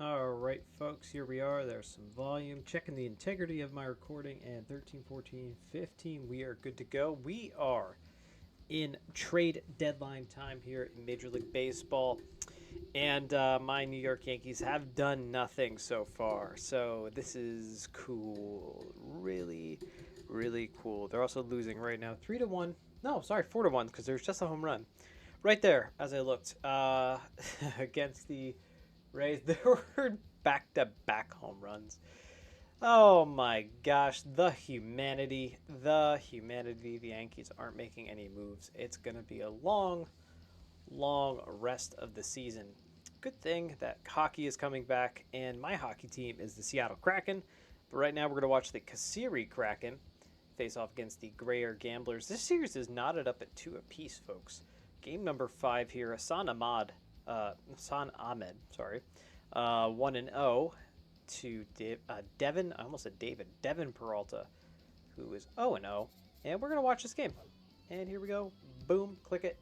All right, folks, here we are. There's some volume. Checking the integrity of my recording, and 13, 14, 15, we are good to go. We are in trade deadline time here in Major League Baseball, and my New York Yankees have done nothing so far. So this is cool. Really, really cool. They're also losing right now 3-1. No, sorry, 4-1, because there's just a home run. Right there, as I looked, against the Rays, there were back-to-back home runs. Oh my gosh, the humanity. The Yankees aren't making any moves. It's going to be a long, long rest of the season. Good thing that hockey is coming back, and my hockey team is the Seattle Kraken. But right now we're going to watch the Kasseri Kraken face off against the Gruyere Gamblers. This series is knotted up at 2 apiece, folks. Game number 5 here, Hassan Ahmed, 1-0 to Devin. I almost said David. Devin Peralta, who is 0-0. And we're going to watch this game. And here we go. Boom. Click it.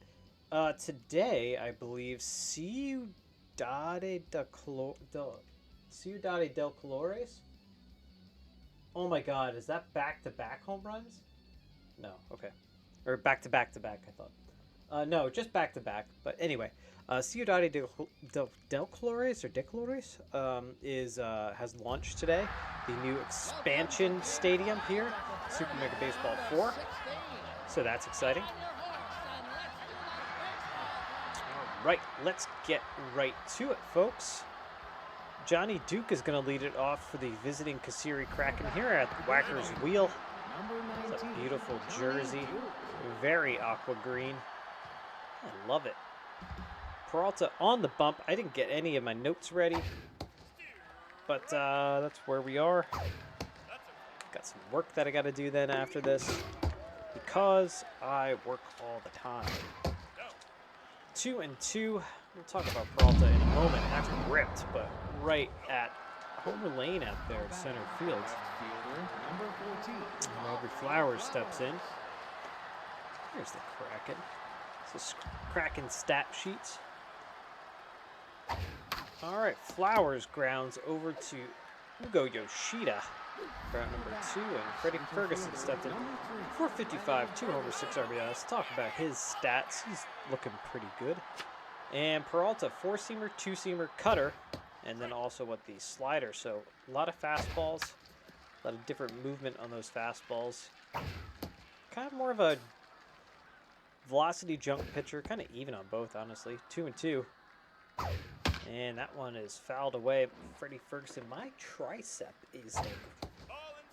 Today, I believe, Ciudad del Colores. Oh my god, is that back-to-back home runs? No, okay. Or back-to-back-to-back, I thought. No, just back-to-back. But anyway, Ciudad del Colores or De Colores has launched today. The new expansion stadium here, Super Mega Baseball 4. So that's exciting. All right, let's get right to it, folks. Johnny Duke is going to lead it off for the visiting Kasseri Kraken here at Whacker's Wheel. It's a beautiful jersey, very aqua green. I love it. Peralta on the bump. I didn't get any of my notes ready, but that's where we are. Got some work that I got to do then after this, because I work all the time. 2-2. We'll talk about Peralta in a moment. That's ripped, but right at Homer Lane out there at center field. And Aubrey Flowers steps in. Here's the Kraken. This is Kraken stat sheets. All right, Flowers grounds over to Hugo Yoshida. Ground number 2, and Freddie Ferguson stepped in. 455, 2 homers, 6 RBIs. Let's talk about his stats. He's looking pretty good. And Peralta, 4-seamer, 2-seamer, cutter, and then also the slider. So a lot of fastballs, a lot of different movement on those fastballs. Kind of more of a velocity jump pitcher, kind of even on both, honestly. 2-2. And that one is fouled away. Freddie Ferguson, my tricep is like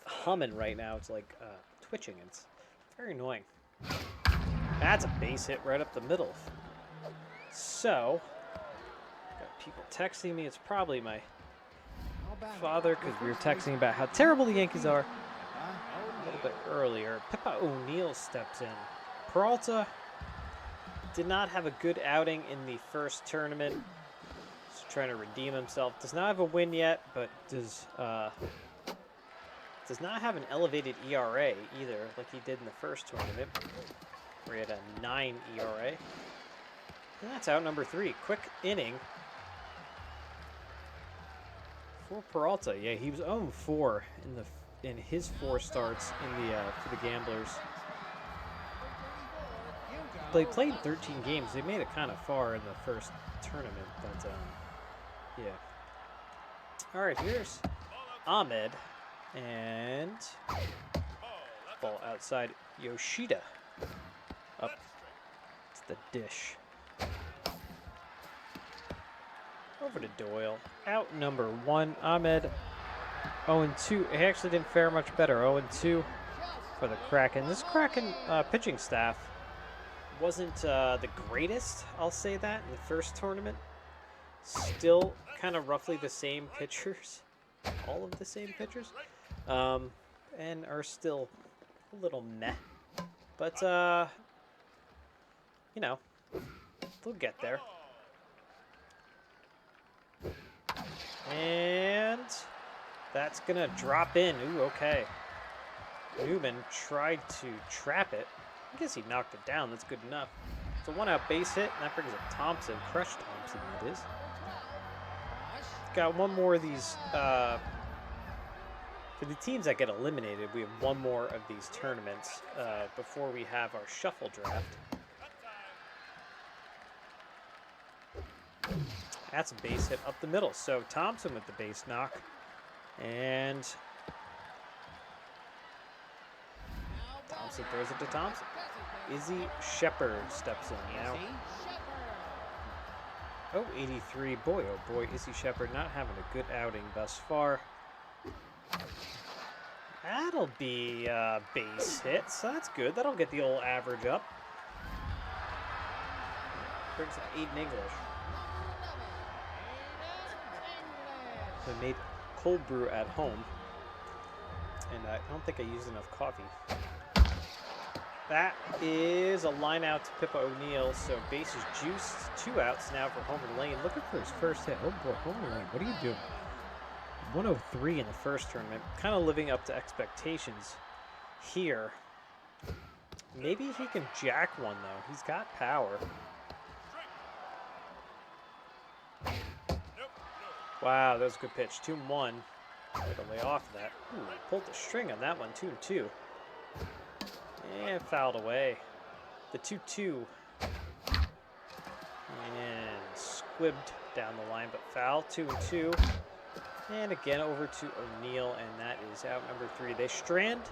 humming right now. It's like twitching. It's very annoying. That's a base hit right up the middle. So, got people texting me. It's probably my father, because we were texting about how terrible the Yankees are a little bit earlier. Pippa O'Neill steps in. Peralta did not have a good outing in the first tournament. He's trying to redeem himself. Does not have a win yet, but does not have an elevated ERA either, like he did in the first tournament, where he had a 9 ERA. And that's out number 3. Quick inning for Peralta. Yeah, he was 0-4 in his 4 starts for the Gamblers. They played 13 games. They made it kind of far in the first tournament, but yeah. All right, here's Ahmed, and ball outside Yoshida. Up to the dish. Over to Doyle. Out number 1. Ahmed 0-2. He actually didn't fare much better. 0-2 for the Kraken. This Kraken pitching staff wasn't the greatest, I'll say that, in the first tournament. Still kind of roughly the same pitchers. All of the same pitchers. And are still a little meh. But, you know, they'll get there. And that's going to drop in. Ooh, okay. Newman tried to trap it. I guess he knocked it down. That's good enough. It's a 1-out base hit, and that brings up Thompson. Crushed Thompson, it is. got one more of these. For the teams that get eliminated, we have one more of these tournaments before we have our shuffle draft. That's a base hit up the middle. So Thompson with the base knock. And Thompson throws it to Thompson. Izzy Shepard steps in now. Oh, 83. Boy, oh boy, Izzy Shepard not having a good outing thus far. That'll be base hit, so that's good. That'll get the old average up. Brings up Aiden English. I made cold brew at home, and I don't think I used enough coffee. That is a line out to Pippa O'Neill, so base is juiced. 2 outs now for Homer Lane. Looking for his first hit. Oh boy, Homer Lane, what are you doing? 103 in the first tournament. Kind of living up to expectations here. Maybe he can jack one, though. He's got power. Wow, that was a good pitch. 2-1. Way to lay off of that. Ooh, pulled the string on that one. 2-2. And fouled away. The 2-2. And squibbed down the line, but foul. 2-2. And again over to O'Neill, and that is out number 3. They strand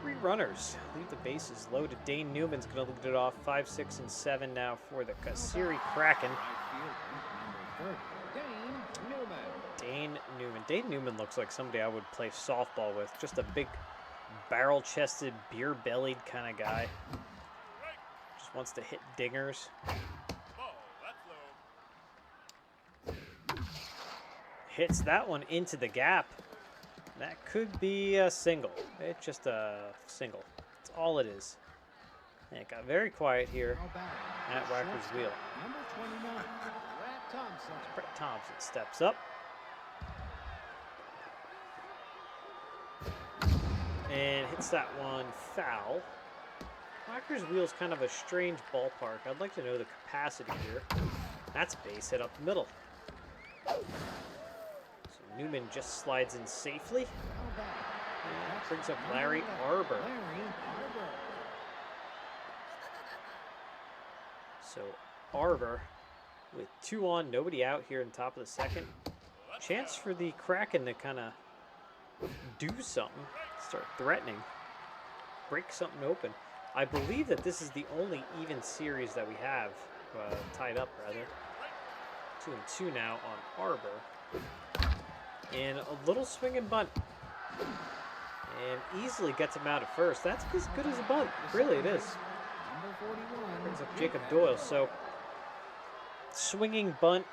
3 runners. Leave the bases loaded. Dane Newman's going to lead it off. 5, 6, and 7 now for the Kasseri Kraken. Dane Newman looks like somebody I would play softball with. Just a big, barrel-chested, beer-bellied kind of guy. Just wants to hit dingers. Hits that one into the gap. That could be a single. It's just a single. That's all it is. And it got very quiet here at Wacker's Wheel. Brett Thompson steps up. And hits that one foul. Wacker's Wheel is kind of a strange ballpark. I'd like to know the capacity here. That's a base hit up the middle. Newman just slides in safely. And brings up Larry Arbor. So Arbor with 2 on, nobody out here in top of the second. Chance for the Kraken to kind of do something, start threatening, break something open. I believe that this is the only even series that we have, tied up rather. 2-2 now on Arbor. And a little swing and bunt. And easily gets him out at first. That's as good as a bunt. Really, it is. Brings up Jacob Doyle. So, swinging bunt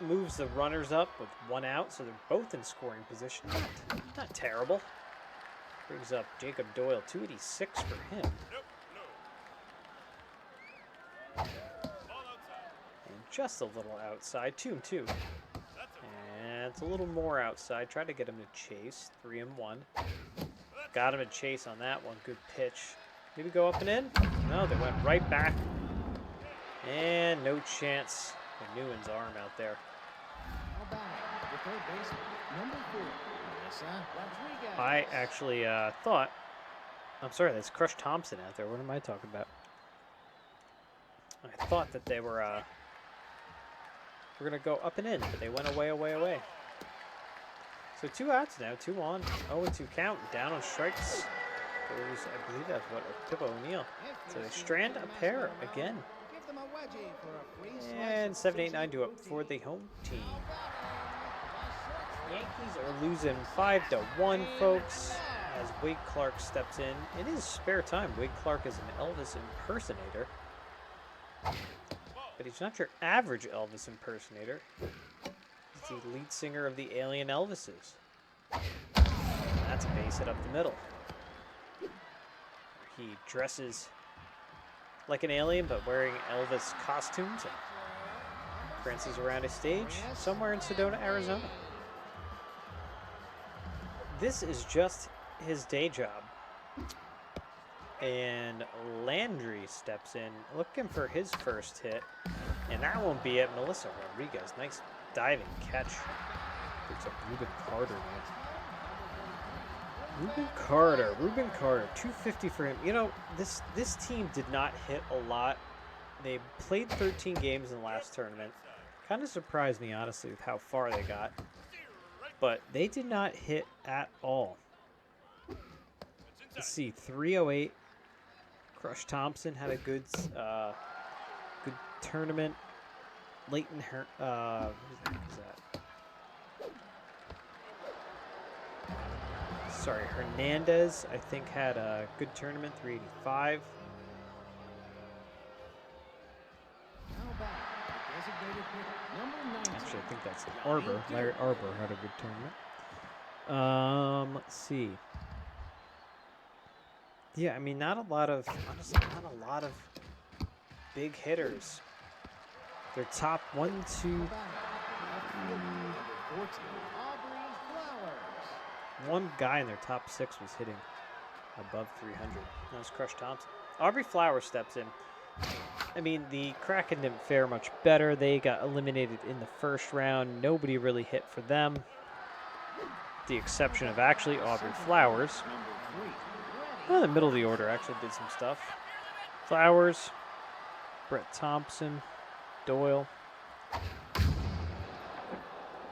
moves the runners up with 1 out. So, they're both in scoring position. Not terrible. Brings up Jacob Doyle. 286 for him. And just a little outside. 2-2. And it's a little more outside. Tried to get him to chase. 3-1. Got him to chase on that one. Good pitch. Maybe go up and in? No, they went right back. And no chance for Newman's arm out there. I actually thought... I'm sorry, that's Crush Thompson out there. What am I talking about? I thought that they were... We're going to go up and in, but they went away. So 2 outs now, 2 on, 0-2 count, down on strikes. Goes, I believe that's what, Pippa O'Neill. So they strand a pair again. And 7-8-9 do up for the home team. Yankees are losing 5-1, folks, as Wade Clark steps in. In his spare time, Wade Clark is an Elvis impersonator. But he's not your average Elvis impersonator. He's the lead singer of the Alien Elvises. That's a base hit up the middle. He dresses like an alien, but wearing Elvis costumes and prances around a stage somewhere in Sedona, Arizona. This is just his day job. And Landry steps in, looking for his first hit. And that won't be it. Melissa Rodriguez, nice diving catch. It's a Ruben Carter, man. Ruben Carter, 250 for him. You know, this team did not hit a lot. They played 13 games in the last tournament. Kind of surprised me, honestly, with how far they got. But they did not hit at all. Let's see, 308. Crush Thompson had a good tournament. Leighton, who's that? Sorry, Hernandez, I think, had a good tournament, 385. Actually, I think that's Arbor. Larry Arbor had a good tournament. Let's see. Yeah, I mean, honestly, not a lot of big hitters. Their top 1, 2, one guy in their top 6 was hitting above 300. That was Crush Thompson. Aubrey Flowers steps in. I mean, the Kraken didn't fare much better. They got eliminated in the first round. Nobody really hit for them. The exception of actually Aubrey Flowers. Well, the middle of the order actually did some stuff. Flowers, Brett Thompson, Doyle.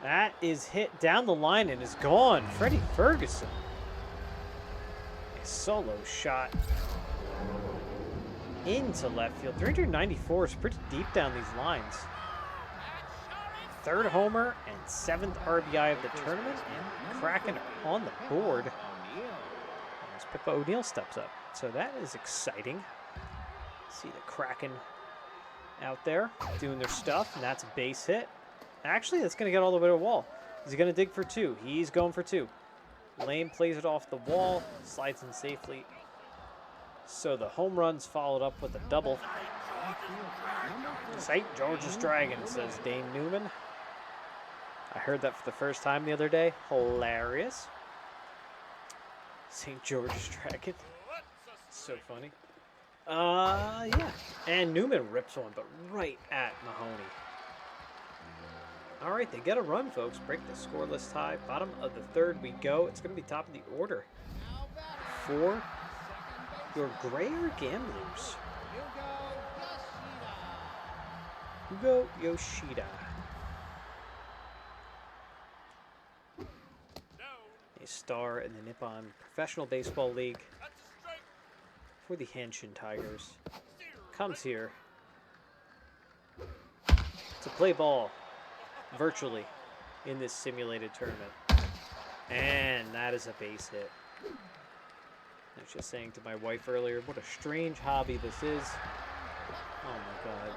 That is hit down the line and is gone. Freddie Ferguson. A solo shot into left field. 394 is pretty deep down these lines. Third homer and 7th RBI of the tournament. And Kraken are on the board. As Pippa O'Neill steps up. So that is exciting. See the Kraken out there doing their stuff. And that's a base hit. Actually, that's going to get all the way to the wall. Is he going to dig for 2? He's going for 2. Lane plays it off the wall. Slides in safely. So the home run's followed up with a double. St. George's Dragon, says Dane Newman. I heard that for the first time the other day. Hilarious. St. George's Dragon. So funny. Yeah. And Newman rips one, but right at Mahoney. All right, they get a run, folks. Break the scoreless tie. Bottom of the third we go. It's going to be top of the order for your Gruyere Gamblers. Hugo Yoshida. A star in the Nippon Professional Baseball League for the Hanshin Tigers. Comes here to play ball virtually in this simulated tournament. And that is a base hit. I was just saying to my wife earlier, what a strange hobby this is. Oh my god.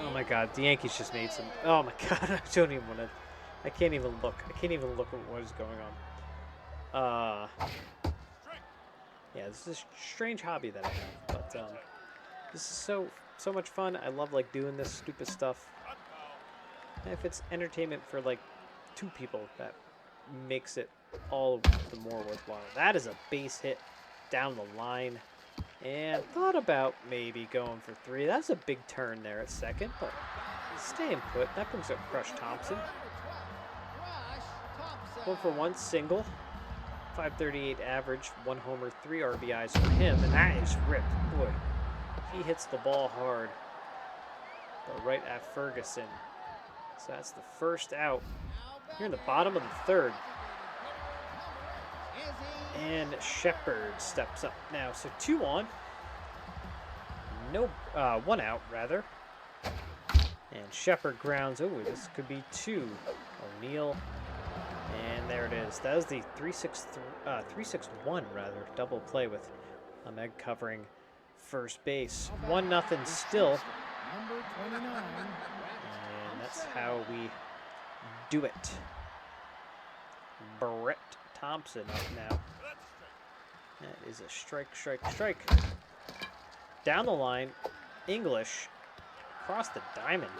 Oh my god, the Yankees just made some. Oh my god, I don't even want to. I can't even look. I can't even look at what is going on. Yeah, this is a strange hobby that I have, but this is so much fun. I love like doing this stupid stuff. And if it's entertainment for like 2 people, that makes it all the more worthwhile. That is a base hit down the line. And thought about maybe going for 3. That's a big turn there at second, but staying put. That brings up Crush Thompson. 1 for 1 single. 538 average, 1 homer, 3 RBIs for him, and that is ripped. Boy, he hits the ball hard. But right at Ferguson. So that's the first out. Here in the bottom of the third. And Shepard steps up now. So 2 on. No, 1 out, rather. And Shepard grounds. Oh, this could be 2. O'Neill. And there it is. That is the 3-6-1, rather. Double play with Ahmed covering first base. 1-0 still. And that's how we do it. Brett Thompson up now. That is a strike, strike, strike. Down the line, English across the diamond.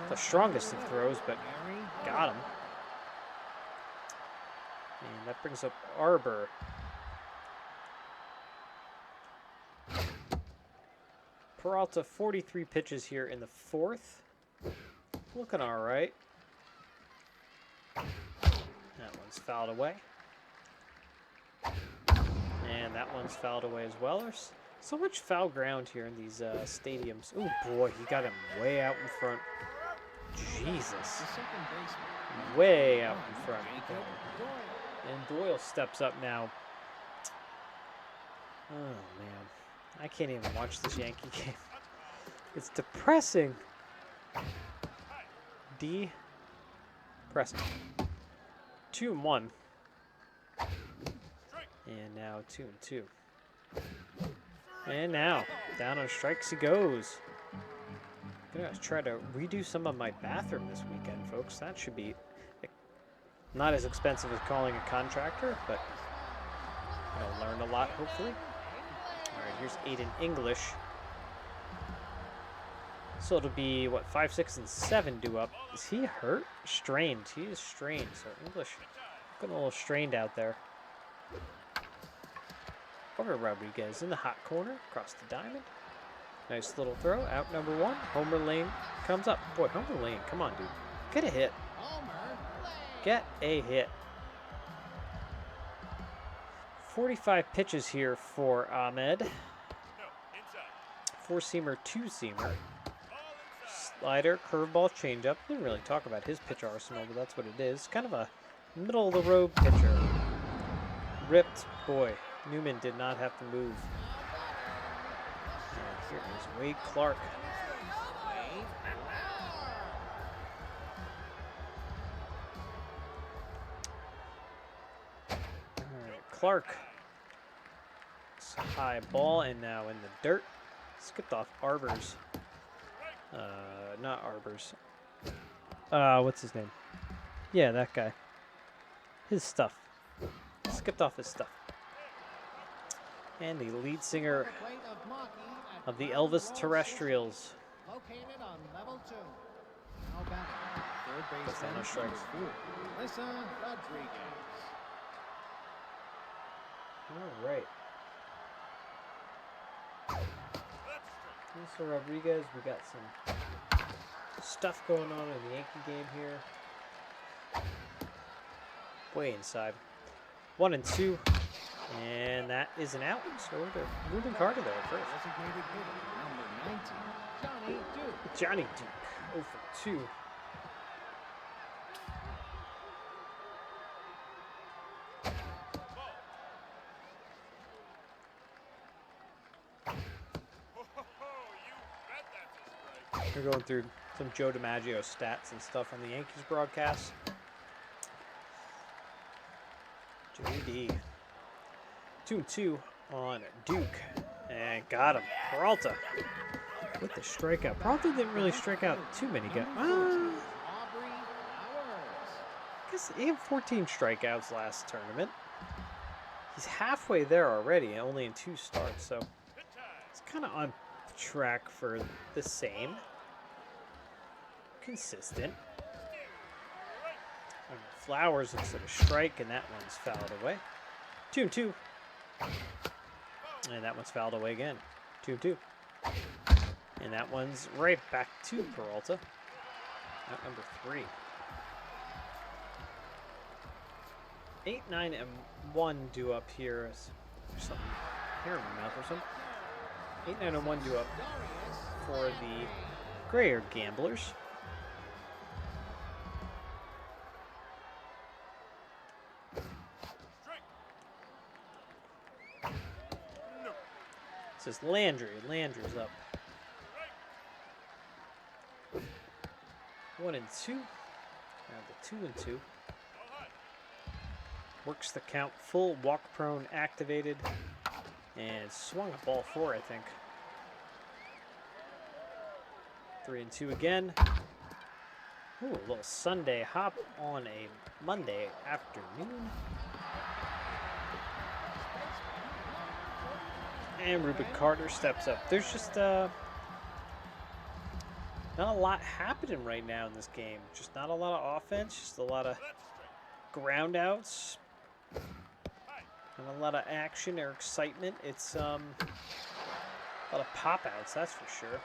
The strongest of throws, but got him. And that brings up Arbor. Peralta, 43 pitches here in the 4th. Looking all right. That one's fouled away. And that one's fouled away as well. There's so much foul ground here in these stadiums. Oh boy, he got him way out in front. Jesus. Way out in front. And Doyle steps up now. Oh man. I can't even watch this Yankee game. It's depressing. Depressing. 2-1. And now 2-2. And now, down on strikes he goes. I'm gonna try to redo some of my bathroom this weekend, folks. That should be not as expensive as calling a contractor, but I'll learn a lot, hopefully. All right, here's Aiden English. So it'll be, what, 5, 6, and 7 due up. Is he hurt? Strained. He is strained, so English getting a little strained out there. Over Rodriguez in the hot corner, across the diamond. Nice little throw, out number 1. Homer Lane comes up. Boy, Homer Lane, come on, dude. Get a hit. Get a hit. 45 pitches here for Ahmed. 4-seamer, 2-seamer. Slider, curveball, changeup. Didn't really talk about his pitch arsenal, but that's what it is. Kind of a middle-of-the-road pitcher. Ripped. Boy, Newman did not have to move. And here is Wade Clark. All right, Clark. It's a high ball, and now in the dirt. Skipped off Arbors. Not Arbors. What's his name? Yeah, that guy. His stuff. Skipped off his stuff. And the lead singer of the Elvis Terrestrials. Located on level 2. Now batting. Third base no strikes. Rodriguez. All right. Mr. Rodriguez, we got some stuff going on in the Yankee game here. Way inside. 1 and 2. And that is an out. So we're moving Carter there first. Designated hitter, number 19, Johnny Duke. Johnny Duke, 0 for 2. We're going through some Joe DiMaggio stats and stuff on the Yankees broadcast. JD. 2-2 on Duke. And got him. Peralta with the strikeout. Peralta didn't really strike out too many guys. I guess he had 14 strikeouts last tournament. He's halfway there already, only in 2 starts, so it's kind of on track for the same. Consistent. Flowers looks at a strike, and that one's fouled away. 2-2. And that one's fouled away again. 2-2. And that one's right back to Peralta. Out number 3. 8, 9, and 1 due up here. There's something here in my mouth or something. 8, 9, and 1 due up for the Gruyere Gamblers. This is Landry. Landry's up. 1 and 2. Now the 2 and 2. Works the count. Full walk prone activated. And swung a ball 4, I think. 3 and 2 again. Ooh, a little Sunday hop on a Monday afternoon. And Ruben Carter steps up. There's just not a lot happening right now in this game. Just not a lot of offense. Just a lot of ground outs. And a lot of action or excitement. It's a lot of pop outs, that's for sure.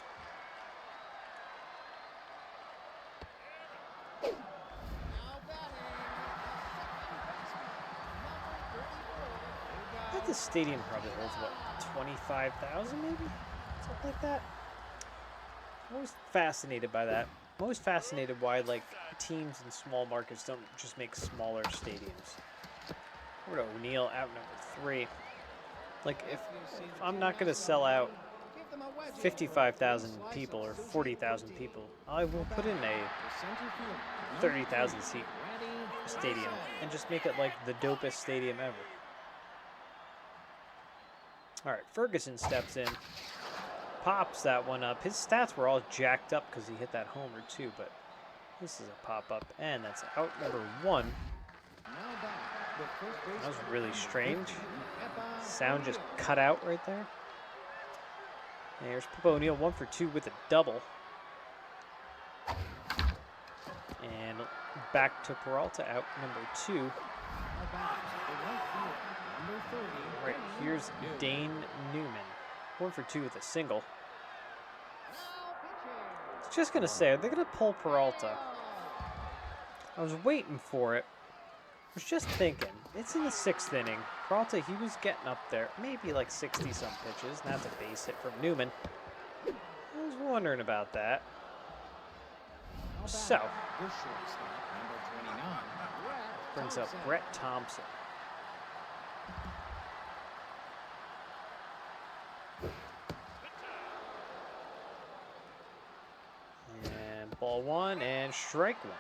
think the stadium probably holds, what, 25,000 maybe? Something like that. I'm always fascinated by that. I'm always fascinated why, like, teams in small markets don't just make smaller stadiums. Over to O'Neal, out number 3. Like, if I'm not going to sell out 55,000 people or 40,000 people, I will put in a 30,000 seat stadium and just make it like the dopest stadium ever. All right, Ferguson steps in, pops that one up. His stats were all jacked up because he hit that homer too, but this is a pop-up, and that's out number 1. That was really strange. Sound just cut out right there. And here's Papa O'Neal, 1 for 2 with a double. And back to Peralta, out number 2. Right, here's Dane Newman, 1 for 2 with a single. I was just going to say, are they going to pull Peralta? I was waiting for it. I was just thinking, it's in the 6th inning. Peralta, he was getting up there, maybe like 60-some pitches. And that's a base hit from Newman. I was wondering about that. So, brings up Brett Thompson. And ball 1 and strike 1.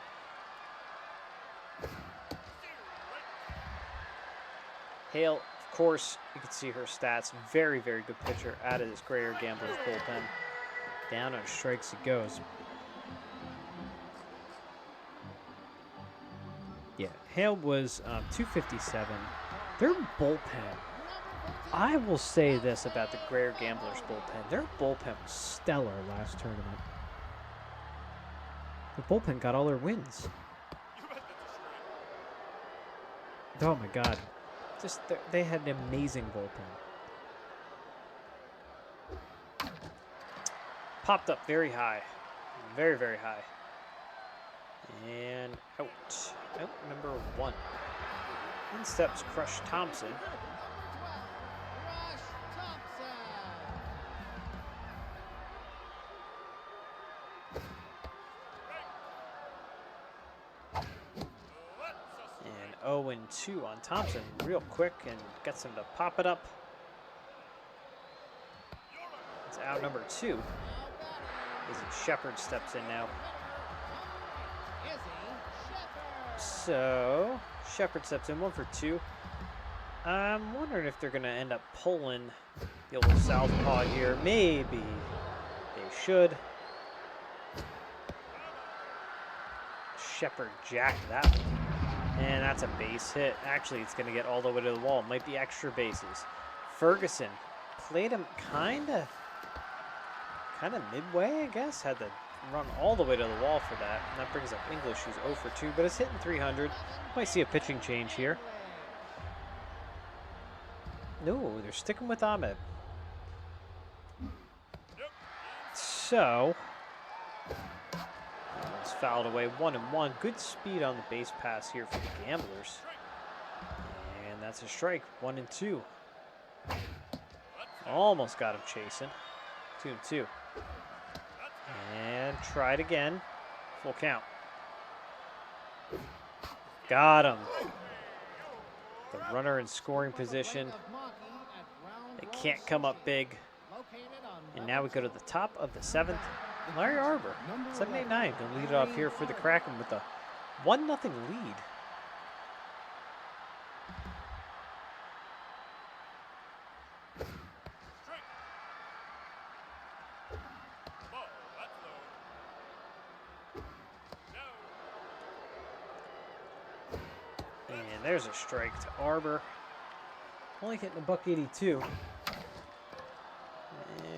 Hale, of course, you can see her stats. Very, very good pitcher out of this Gruyere Gamblers bullpen. Down on strikes he goes. Yeah, Hale was 257. Their bullpen, I will say this about the Gruyere Gamblers bullpen. Their bullpen was stellar last tournament. The bullpen got all their wins. Oh my God. Just they had an amazing bullpen. Popped up very high. Very, very high. And out. Out number 1. In steps Crush Thompson. And 0-2 on Thompson real quick and gets him to pop it up. It's out number 2. Izzy Shepard steps in now. So, Shepard steps in, 1 for 2. I'm wondering if they're going to end up pulling the old southpaw here. Maybe they should. Shepard jacked that one. And that's a base hit. Actually, it's going to get all the way to the wall. Might be extra bases. Ferguson played him kind of midway, I guess. Had to run all the way to the wall for that. And that brings up English, who's 0 for 2, but it's hitting 300. Might see a pitching change here. No, they're sticking with Ahmed. So, it's fouled away, 1-1. Good speed on the base pass here for the Gamblers. And that's a strike, 1-2. Almost got him chasing. 2-2. And tried again. Full count. Got him. The runner in scoring position. They can't come up big. And now we go to the top of the 7th. Larry Arbor, 7-8-9, going to lead it off here for the Kraken with a 1-0 lead. And there's a strike to Arbor. Only hitting $182.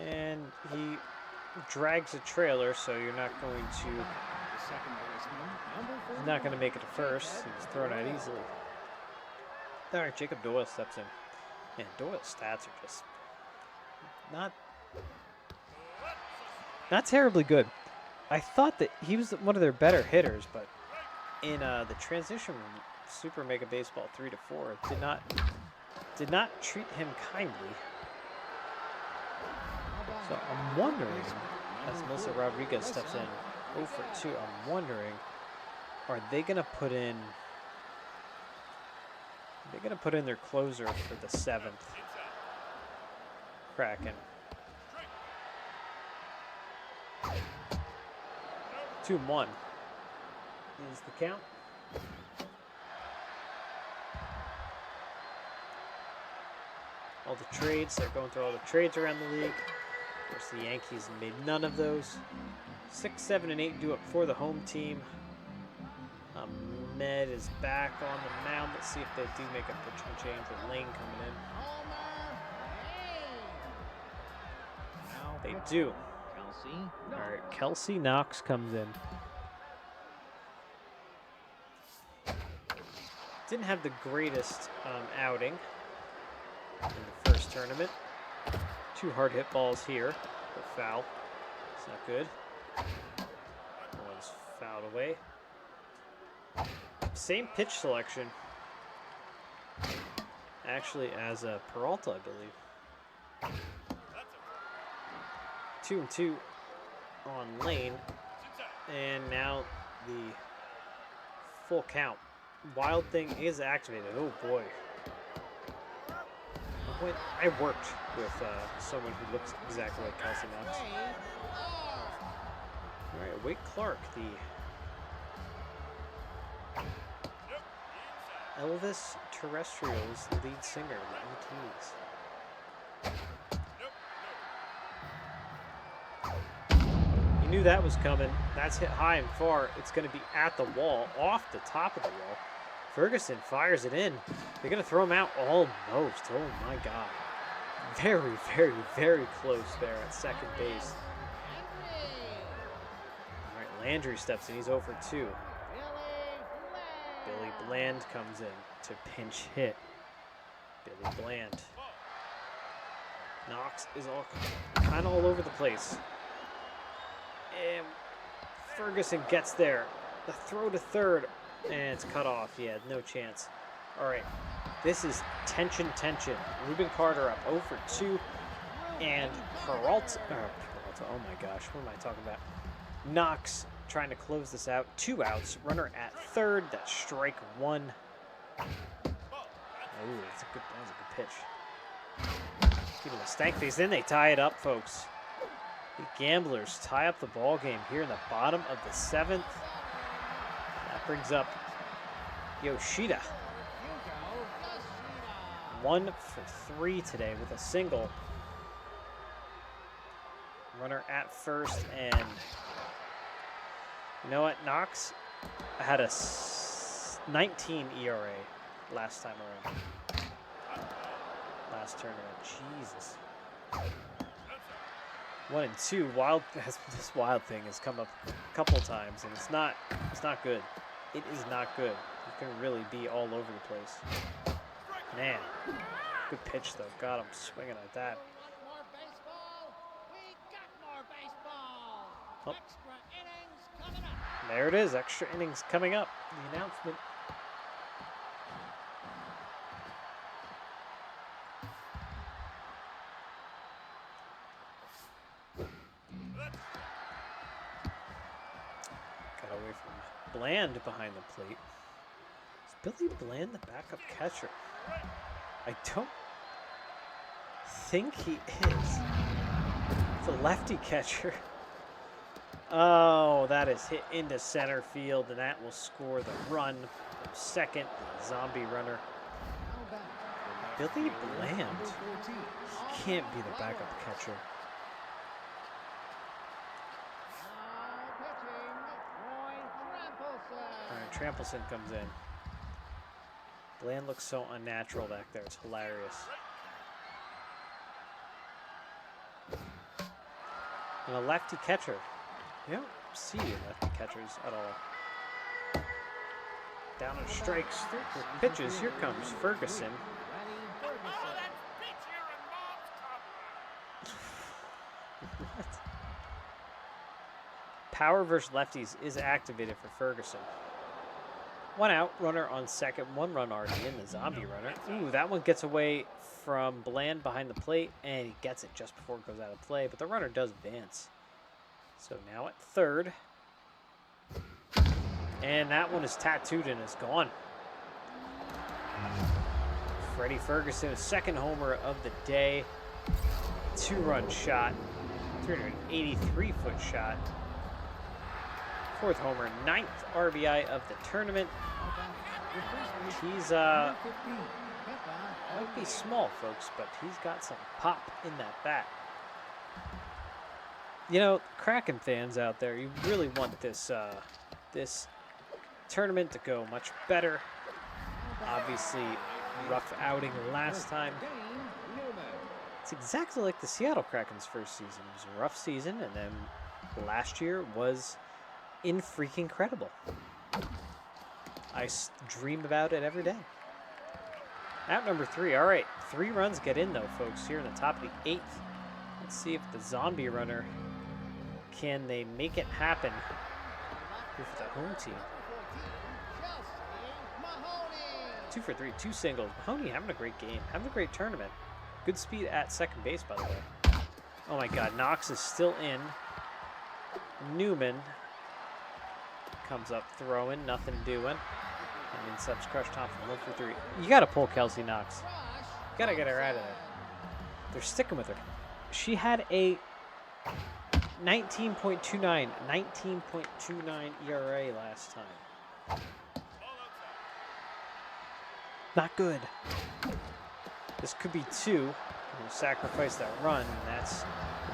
And he drags a trailer, so you're not going to. He's not going to make it to first. He's thrown out easily. All right, Jacob Doyle steps in. Man, Doyle's stats are just not terribly good. I thought that he was one of their better hitters, but in the transition from Super Mega Baseball 3 to 4, it did not did not treat him kindly. Now batting. So I'm wondering, as Melissa Rodriguez steps in 0 for 2, I'm wondering, are they going to put in... They're going to put in their closer for the 7th. Kraken. 2-1 is the count. All the trades, they're going through all the trades around the league. Of course, the Yankees made none of those. 6, 7, and 8 do up for the home team. Ahmed is back on the mound. Let's see if they do make a pitching change with Lane coming in. Now They pitching. do. Kelsey. All right, Kelsey Knox comes in. Didn't have the greatest outing in the first tournament. 2 hard hit balls here, but foul. It's not good. One's fouled away. Same pitch selection, actually, as Peralta, I believe. 2-2 on Lane, and now the full count. Wild Thing is activated. Oh boy. I worked with someone who looks exactly like Kelsey Knox. All right, Wade Clark, the Elvis Terrestrials lead singer, the ETs. You knew that was coming. That's hit high and far. It's going to be at the wall, off the top of the wall. Ferguson fires it in. They're going to throw him out almost. Oh my God. Very, very, very close there at second base. All right, Landry steps in. He's 0 for 2. Billy Bland comes in to pinch hit. Billy Bland. Knox is kind of all over the place. And Ferguson gets there. The throw to third. And it's cut off. Yeah, no chance. All right. This is tension. Ruben Carter up 0 for 2. And Peralta. Oh my gosh. What am I talking about? Knox trying to close this out. 2 outs. Runner at third. That's strike 1. Oh, that was a good pitch. Give him a stank face. Then they tie it up, folks. The Gamblers tie up the ball game here in the bottom of the 7th. That brings up Yoshida. 1 for 3 today with a single. Runner at first, and you know what? Knox had a 19 ERA last time around. Last tournament. Jesus. 1 and 2. This Wild Thing has come up a couple times, and it's not good. It is not good. It can really be all over the place. Man, good pitch though. God, I'm swinging at that. Oh. There it is. Extra innings coming up. The announcement. Got away from Bland behind the plate. Is Billy Bland the backup catcher? I don't think he is. It's a lefty catcher. Oh, that is hit into center field, and that will score the run from second, the zombie runner. Billy Bland. He can't be the backup catcher. All right, Trampelson comes in. Bland looks so unnatural back there. It's hilarious. And a lefty catcher. You don't see lefty catchers at all. Down on strikes, pitches. Here comes Ferguson. What? Power versus lefties is activated for Ferguson. One out, runner on second, 1 run already in the zombie runner. Ooh, that one gets away from Bland behind the plate, and he gets it just before it goes out of play, but the runner does advance. So now at third. And that one is tattooed and is gone. Freddie Ferguson, his second homer of the day. 2-run shot. 383-foot shot. 4th homer, 9th RBI of the tournament. He's, might be small, folks, but he's got some pop in that bat. You know, Kraken fans out there, you really want this, this tournament to go much better. Obviously, rough outing last time. It's exactly like the Seattle Kraken's first season. It was a rough season, and then last year was in-freaking-credible. I dream about it every day. Out number 3. All right, 3 runs get in, though, folks, here in the top of the 8th. Let's see if the zombie runner, can they make it happen here for the home team. 2 for 3, 2 singles. Mahoney having a great game, having a great tournament. Good speed at second base, by the way. Oh my God, Knox is still in. Newman comes up throwing, nothing doing. And then subs Crush Thompson, 1 for 3. You got to pull Kelsey Knox. You got to get her out of there. They're sticking with her. She had a 19.29 ERA last time. Not good. This could be 2. We'll sacrifice that run, and that's a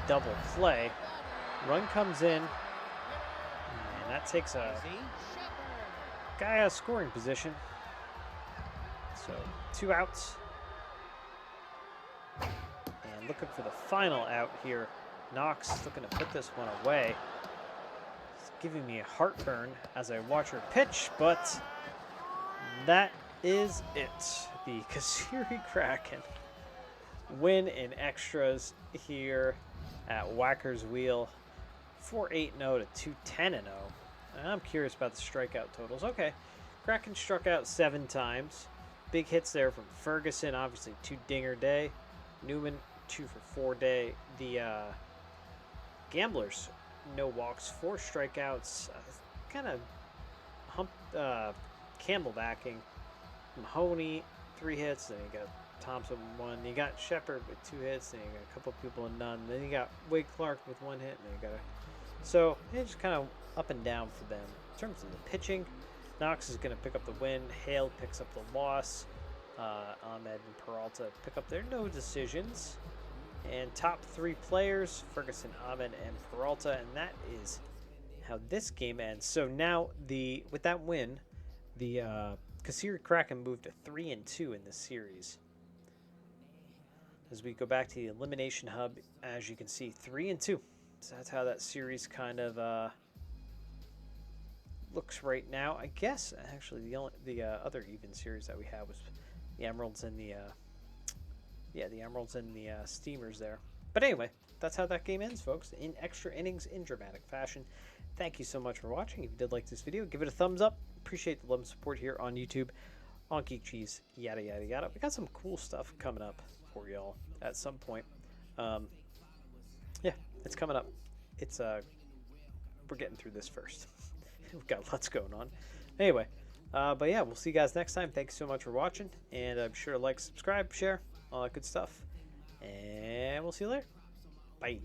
double play. Run comes in, and that takes a guy out of scoring position. So 2 outs. And looking for the final out here. Knox looking to put this one away. It's giving me a heartburn as I watch her pitch, but that is it. The Kasseri Kraken win in extras here at Whacker's Wheel. 4-8-0 to 2-10-0. I'm curious about the strikeout totals. Okay, Kraken struck out 7 times. Big hits there from Ferguson, obviously 2 dinger day. Newman 2 for 4 day. The Gamblers, no walks, 4 strikeouts. Kind of humped Campbell backing. Mahoney 3 hits, then you got Thompson with 1. You got Shepard with 2 hits, then you got a couple people with none. Then you got Wade Clark with 1 hit, and then you got so it's just kind of up and down for them. In terms of the pitching, Knox is going to pick up the win. Hale picks up the loss. Ahmed and Peralta pick up their no decisions. And top 3 players, Ferguson, Ahmed, and Peralta, and that is how this game ends. So now with that win, the Kasseri Kraken moved to 3-2 in this series. As we go back to the Elimination Hub, as you can see, 3-2. So that's how that series kind of looks right now. I guess actually the other even series that we had was the Emeralds and the the Emeralds and the Steamers there. But anyway, that's how that game ends, folks. In extra innings, in dramatic fashion. Thank you so much for watching. If you did like this video, give it a thumbs up. Appreciate the love and support here on YouTube, on Geek Cheese, yada yada yada. We got some cool stuff coming up for y'all at some point. Yeah, it's coming up. It's we're getting through this first. We've got lots going on. Anyway, but yeah, we'll see you guys next time. Thanks so much for watching, and I'm sure to like, subscribe, share, all that good stuff. And we'll see you later. Bye.